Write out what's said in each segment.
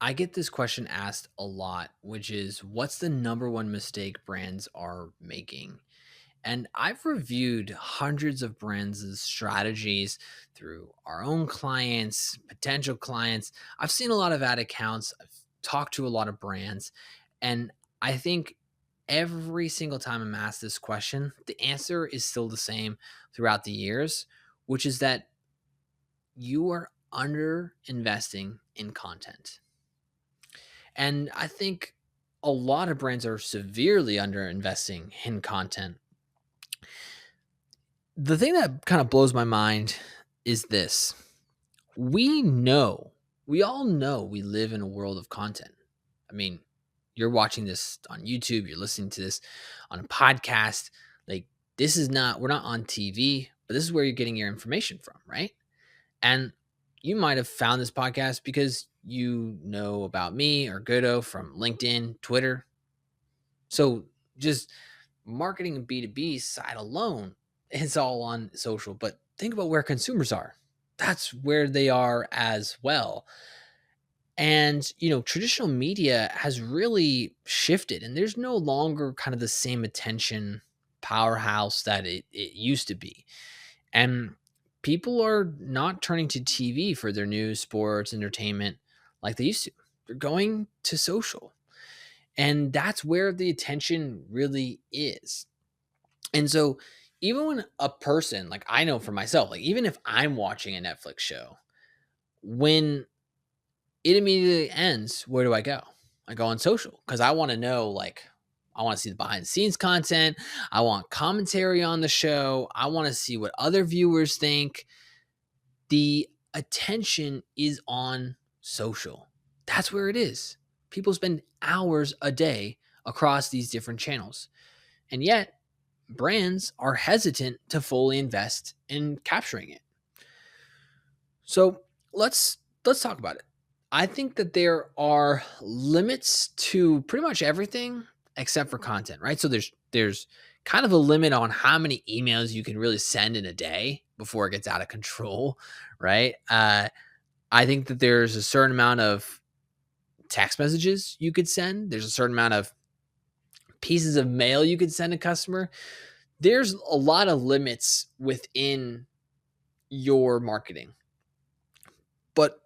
I get this question asked a lot, which is what's the number one mistake brands are making? And I've reviewed hundreds of brands' strategies through our own clients, potential clients. I've seen a lot of ad accounts, I've talked to a lot of brands, and I think every single time I'm asked this question, the answer is still the same throughout the years, which is that you are under investing in content. And I think a lot of brands are severely under investing in content. The thing that kind of blows my mind is this. We know, we all know we live in a world of content. I mean, you're watching this on YouTube, you're listening to this on a podcast. Like, this is not, we're not on TV, but this is where you're getting your information from, right? And you might have found this podcast because you know about me or Goodo from LinkedIn, Twitter. So just marketing and B2B side alone, it's all on social. But think about where consumers are. That's where they are as well. And, traditional media has really shifted, and there's no longer kind of the same attention powerhouse that it used to be. And people are not turning to TV for their news, sports, entertainment like they used to. They're going to social. And that's where the attention really is. And so, even when a person, like I know for myself, like even if I'm watching a Netflix show, when it immediately ends, where do I go? I go on social because I want to know, like, I want to see the behind the scenes content. I want commentary on the show. I want to see what other viewers think. The attention is on social. That's where it is. People spend hours a day across these different channels. And yet, brands are hesitant to fully invest in capturing it. So, let's talk about it. I think that there are limits to pretty much everything except for content, right? So there's kind of a limit on how many emails you can really send in a day before it gets out of control, right? I think that there's a certain amount of text messages you could send. There's a certain amount of pieces of mail you could send a customer. There's a lot of limits within your marketing. But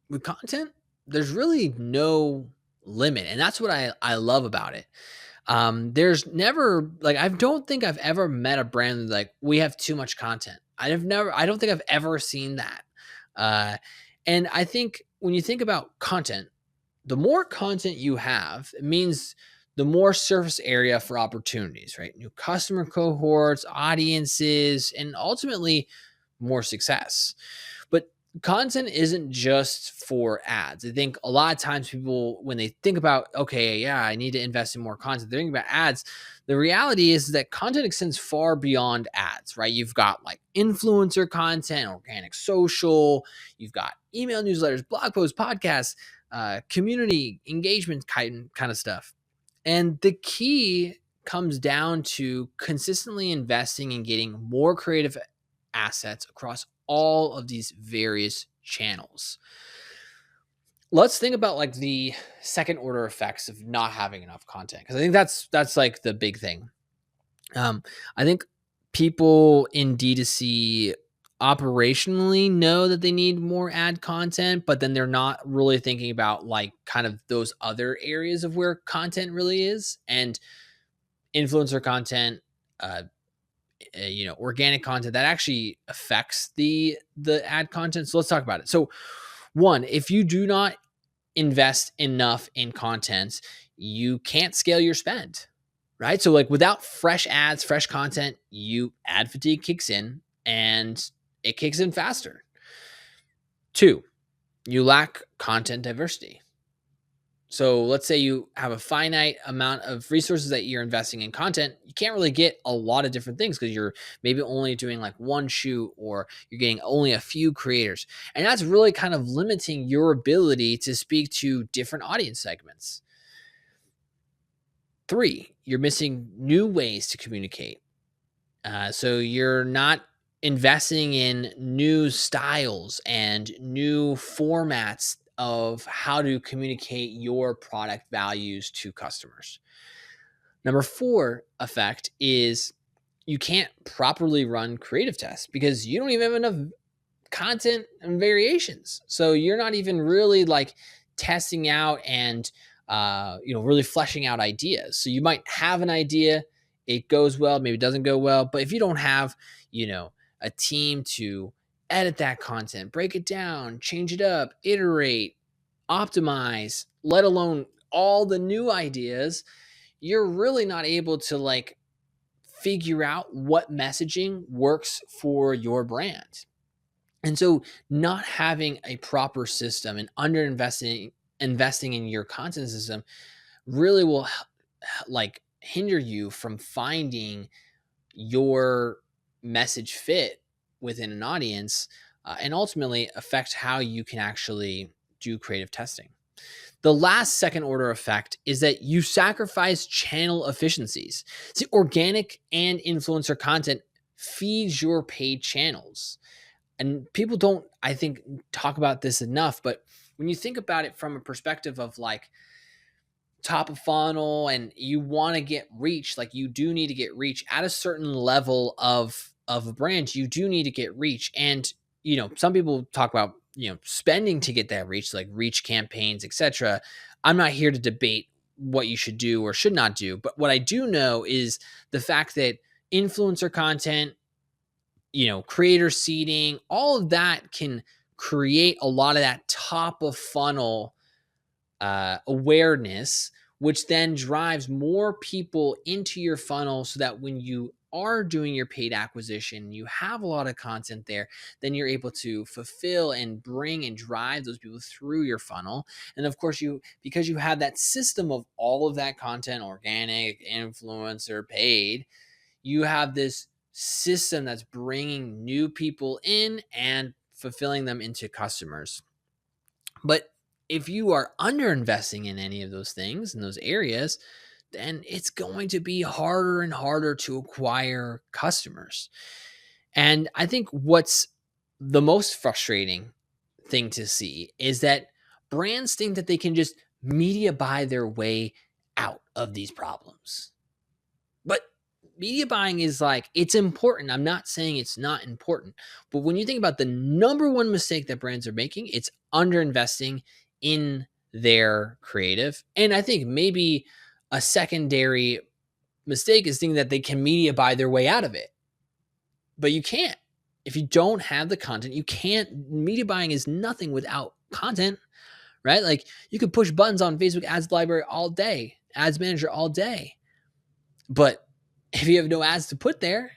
with content, there's really no limit. And that's what I love about it. There's never like I don't think I've ever met a brand like we have too much content. I don't think I've ever seen that. Uh, and I think when you think about content, the more content you have, it means the more surface area for opportunities, right? New customer cohorts, audiences, and ultimately more success. But content isn't just for ads. I think a lot of times people, when they think about, okay, yeah, I need to invest in more content, they're thinking about ads. The reality is that content extends far beyond ads, right? You've got like influencer content, organic social, you've got email newsletters, blog posts, podcasts, community engagement kind of stuff. And the key comes down to consistently investing in getting more creative assets across all of these various channels. Let's think about like the second order effects of not having enough content because I think that's like the big thing. I think people in D2C operationally know that they need more ad content, but then they're not really thinking about like kind of those other areas of where content really is and influencer content, uh, organic content that actually affects the ad content. So let's talk about it. So one, if you do not invest enough in content, you can't scale your spend, right? So like without fresh ads, fresh content, you ad fatigue kicks in and it kicks in faster. Two, you lack content diversity. So let's say you have a finite amount of resources that you're investing in content. You can't really get a lot of different things because you're maybe only doing like one shoot or you're getting only a few creators. And that's really kind of limiting your ability to speak to different audience segments. Three, you're missing new ways to communicate. So you're not investing in new styles and new formats of how to communicate your product values to customers. Number 4 effect is you can't properly run creative tests because you don't even have enough content and variations. So you're not even really like testing out and really fleshing out ideas. So you might have an idea, it goes well, maybe it doesn't go well, but if you don't have, a team to edit that content, break it down, change it up, iterate, optimize, let alone all the new ideas, you're really not able to like figure out what messaging works for your brand. And so not having a proper system and under investing in your content system really will like hinder you from finding your message fit within an audience, and ultimately affect how you can actually do creative testing. The last second order effect is that you sacrifice channel efficiencies. See, organic and influencer content feeds your paid channels. And people don't, I think, talk about this enough, but when you think about it from a perspective of like top of funnel and you want to get reach, like you do need to get reach at a certain level of a brand, you do need to get reach. And some people talk about spending to get that reach, like reach campaigns, etc. I'm not here to debate what you should do or should not do, but what I do know is the fact that influencer content, creator seeding, all of that can create a lot of that top of funnel awareness, which then drives more people into your funnel so that when you are doing your paid acquisition, you have a lot of content there, then you're able to fulfill and bring and drive those people through your funnel. And of course, because you have that system of all of that content, organic, influencer, paid, you have this system that's bringing new people in and fulfilling them into customers. But if you are under investing in any of those things in those areas, then it's going to be harder and harder to acquire customers. And I think what's the most frustrating thing to see is that brands think that they can just media buy their way out of these problems. But media buying is like, it's important. I'm not saying it's not important. But when you think about the number one mistake that brands are making, it's underinvesting in their creative. And I think maybe a secondary mistake is thinking that they can media buy their way out of it. But you can't. If you don't have the content, you can't. Media buying is nothing without content, right? Like you could push buttons on Facebook ads library all day, ads manager all day. But if you have no ads to put there,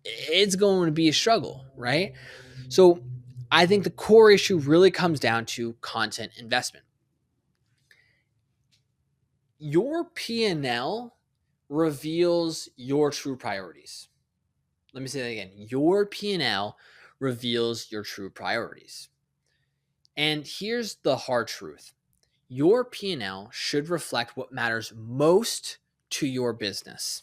it's going to be a struggle, right? So I think the core issue really comes down to content investment. Your P&L reveals your true priorities. Let me say that again. Your P&L reveals your true priorities. And here's the hard truth. Your P&L should reflect what matters most to your business.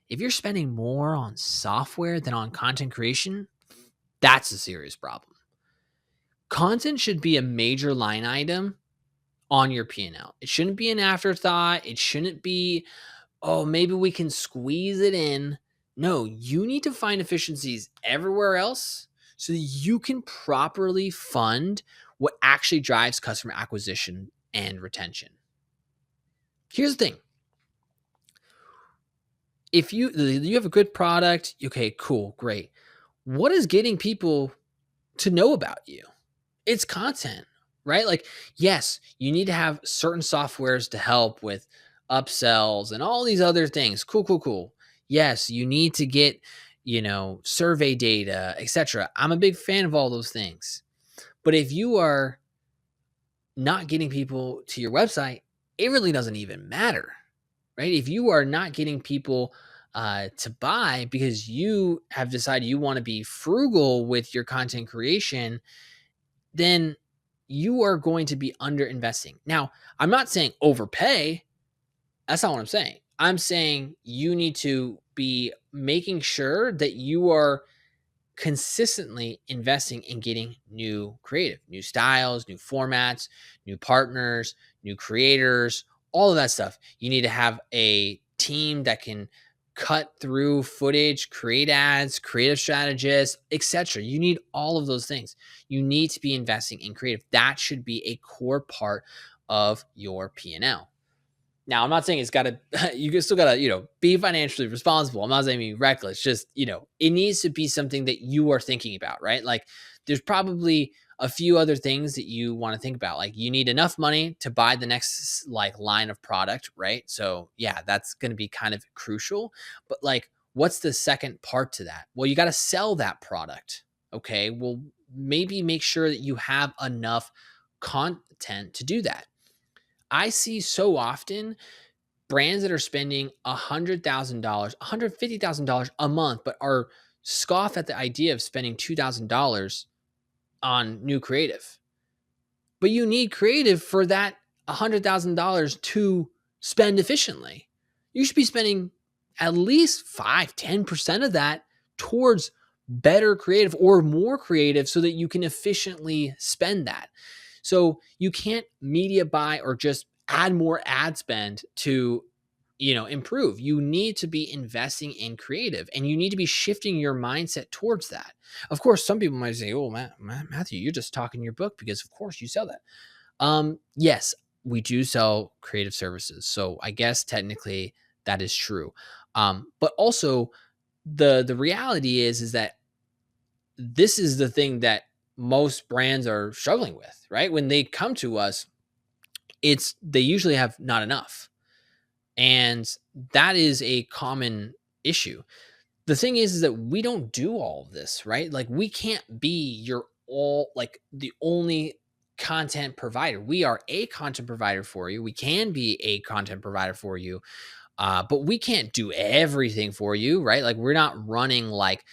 If you're spending more on software than on content creation, that's a serious problem. Content should be a major line item on your P&L. It shouldn't be an afterthought. It shouldn't be, oh, maybe we can squeeze it in. No, you need to find efficiencies everywhere else so that you can properly fund what actually drives customer acquisition and retention. Here's the thing. If you have a good product, okay, cool, great. What is getting people to know about you? It's content, right? Like, yes, you need to have certain softwares to help with upsells and all these other things. Cool. Yes, you need to get, survey data, etc. I'm a big fan of all those things. But if you are not getting people to your website, it really doesn't even matter, right? If you are not getting people to buy because you have decided you want to be frugal with your content creation, then you are going to be under investing. Now, I'm not saying overpay. That's not what I'm saying. I'm saying you need to be making sure that you are consistently investing in getting new creative, new styles, new formats, new partners, new creators, all of that stuff. You need to have a team that can cut through footage, create ads, creative strategists, etc. You need all of those things. You need to be investing in creative. That should be a core part of your P&L. Now, I'm not saying it's got to, you still got to, be financially responsible. I'm not saying be reckless. Just, it needs to be something that you are thinking about, right? Like there's probably a few other things that you want to think about. Like you need enough money to buy the next like line of product, right? So yeah, that's going to be kind of crucial. But like, what's the second part to that? Well, you got to sell that product. Okay. Well, maybe make sure that you have enough content to do that. I see so often brands that are spending $100,000, $150,000 a month, but are scoff at the idea of spending $2,000 on new creative. But you need creative for that $100,000 to spend efficiently. You should be spending at least 5-10% of that towards better creative or more creative so that you can efficiently spend that. So you can't media buy or just add more ad spend to improve. You need to be investing in creative and you need to be shifting your mindset towards that. Of course, some people might say, oh, Matthew, you're just talking your book because of course you sell that. Yes, we do sell creative services. So I guess technically that is true. But also the reality is that this is the thing that most brands are struggling with, right? When they come to us, they usually have not enough. And that is a common issue. The thing is that we don't do all of this, right? Like we can't be the only content provider. We are a content provider for you. We can be a content provider for you. But we can't do everything for you, right? Like we're not running like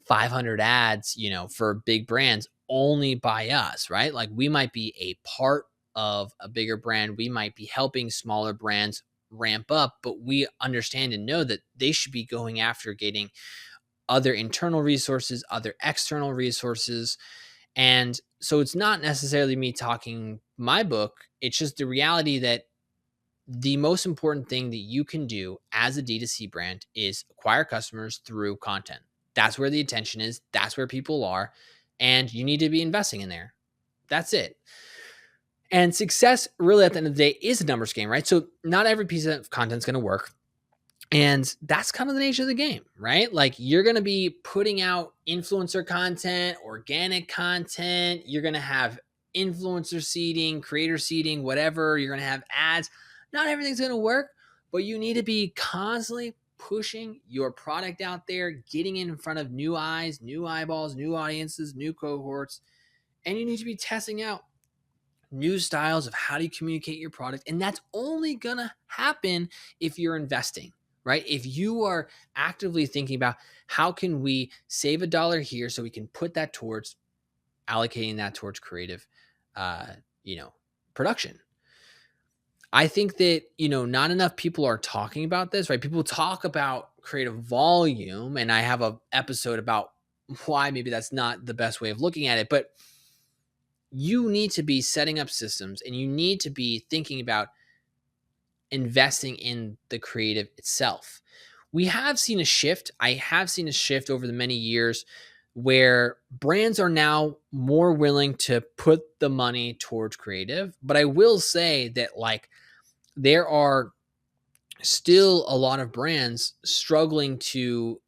500 ads, for big brands only by us, right? Like we might be a part of a bigger brand. We might be helping smaller brands ramp up, but we understand and know that they should be going after getting other internal resources, other external resources. And so it's not necessarily me talking my book. It's just the reality that the most important thing that you can do as a D2C brand is acquire customers through content. That's where the attention is. That's where people are. And you need to be investing in there. That's it. And success really at the end of the day is a numbers game, right? So not every piece of content is going to work. And that's kind of the nature of the game, right? Like you're going to be putting out influencer content, organic content. You're going to have influencer seeding, creator seeding, whatever. You're going to have ads. Not everything's going to work, but you need to be constantly pushing your product out there, getting in front of new eyes, new eyeballs, new audiences, new cohorts. And you need to be testing out new styles of how do you communicate your product. And that's only going to happen if you're investing, right? If you are actively thinking about how can we save $1 here so we can put that towards allocating that towards creative, production. I think that, not enough people are talking about this, right? People talk about creative volume, and I have an episode about why maybe that's not the best way of looking at it, but you need to be setting up systems and you need to be thinking about investing in the creative itself. We have seen a shift. I have seen a shift over the many years where brands are now more willing to put the money towards creative. But I will say that like there are still a lot of brands struggling to,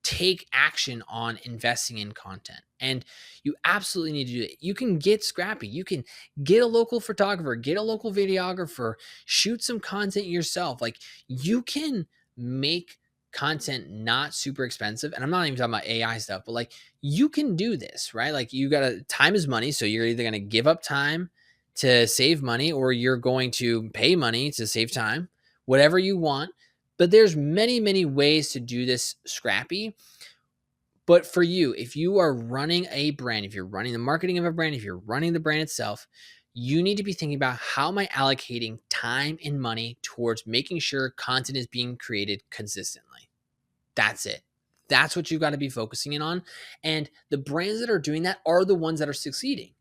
take action on investing in content. And you absolutely need to do it. You can get scrappy. You can get a local photographer, get a local videographer, shoot some content yourself. Like you can make content not super expensive. And I'm not even talking about AI stuff, but like you can do this, right? Like time is money. So you're either going to give up time to save money or you're going to pay money to save time, whatever you want. But there's many, many ways to do this scrappy. But for you, if you are running a brand, if you're running the marketing of a brand, if you're running the brand itself, you need to be thinking about how am I allocating time and money towards making sure content is being created consistently. That's it. That's what you've got to be focusing in on. And the brands that are doing that are the ones that are succeeding.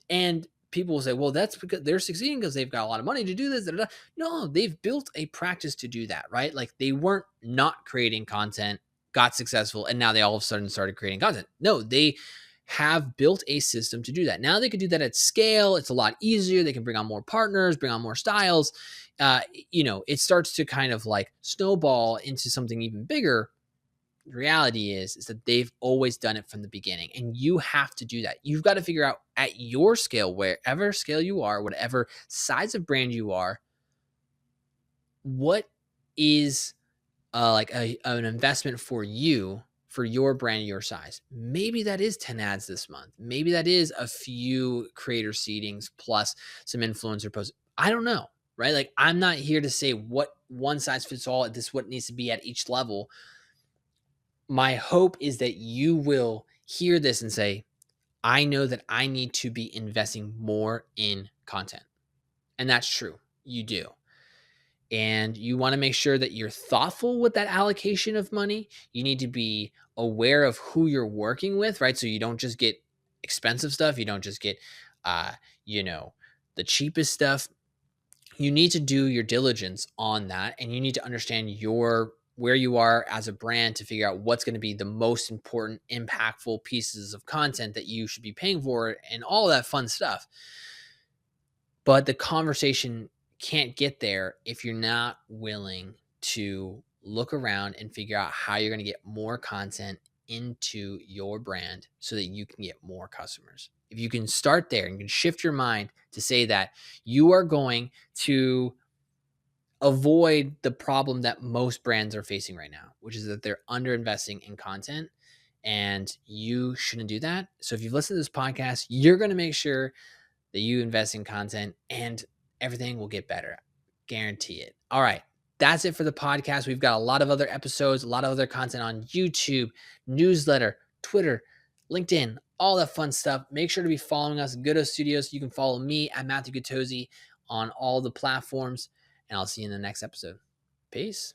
And people will say, well, that's because they're succeeding because they've got a lot of money to do this. Da, da, da. No, they've built a practice to do that, right? Like they weren't not creating content, got successful, and now they all of a sudden started creating content. No, they have built a system to do that. Now they could do that at scale. It's a lot easier. They can bring on more partners, bring on more styles. It starts to kind of like snowball into something even bigger. The reality is that they've always done it from the beginning, and you have to do that. You've got to figure out at your scale, wherever scale you are, whatever size of brand you are, what is an investment for you, for your brand, your size. Maybe that is 10 ads this month. Maybe that is a few creator seedings plus some influencer posts. I don't know, right? Like I'm not here to say what one size fits all. This is what needs to be at each level. My hope is that you will hear this and say, I know that I need to be investing more in content. And that's true. You do. And you want to make sure that you're thoughtful with that allocation of money. You need to be aware of who you're working with, right? So you don't just get expensive stuff. You don't just get, the cheapest stuff. You need to do your diligence on that, and you need to understand where you are as a brand to figure out what's going to be the most important, impactful pieces of content that you should be paying for and all that fun stuff. But the conversation can't get there if you're not willing to look around and figure out how you're going to get more content into your brand so that you can get more customers. If you can start there and you can shift your mind to say that you are going to avoid the problem that most brands are facing right now, which is that they're underinvesting in content, and you shouldn't do that. So if you've listened to this podcast, you're going to make sure that you invest in content and everything will get better. Guarantee it. All right. That's it for the podcast. We've got a lot of other episodes, a lot of other content on YouTube, newsletter, Twitter, LinkedIn, all that fun stuff. Make sure to be following us, Gattozzi Studios. You can follow me at Matthew Gattozzi on all the platforms, and I'll see you in the next episode. Peace.